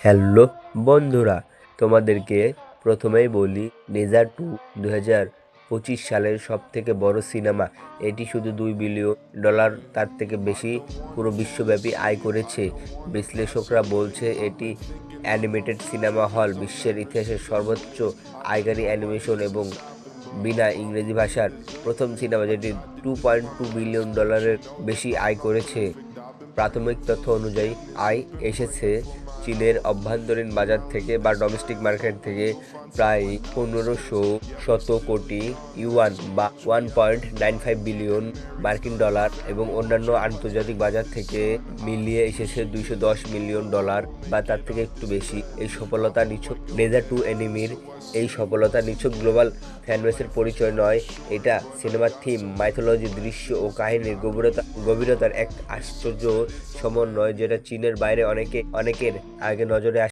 Hello বন্ধুরা, তোমাদেরকে প্রথমেই বলি নেজা 2 2025 সালের সবথেকে বড় সিনেমা। এটি শুধু $2 বিলিয়ন তার থেকে বেশি পুরো বিশ্বব্যাপী আয় করেছে। বিশ্লেষকরা বলছে এটি অ্যানিমেটেড সিনেমা হল বিশ্বের ইতিহাসের সর্বোচ্চ আয়কারী অ্যানিমেশন এবং বিনা ইংরেজি ভাষার প্রথম সিনেমা যেটি $2.2 বিলিয়ন বেশি আয় করেছে। প্রাথমিক তথ্য অনুযায়ী আয় এসেছে চীনের অভ্যন্তরীণ বাজার থেকে বা ডোমেস্টিক মার্কেট থেকে প্রায় 1500 কোটি ইউয়ান বা $1.95 বিলিয়ন মার্কিন ডলার এবং অন্যান্য আন্তর্জাতিক বাজার থেকে মিলিয়ে এসেছে $210 মিলিয়ন বা তার থেকে একটু বেশি। এই সফলতা নিছক নেজা 2 অ্যানিমির এই সফলতা নিছক গ্লোবাল ফ্যানবেসের পরিচয় নয়, এটা সিনেমার থিম, মাইথোলজি, দৃশ্য ও কাহিনীর গভীরতার এক আশ্চর্য সমন্বয় যেটা চীনের বাইরে অনেকের আগে নজরে আসে।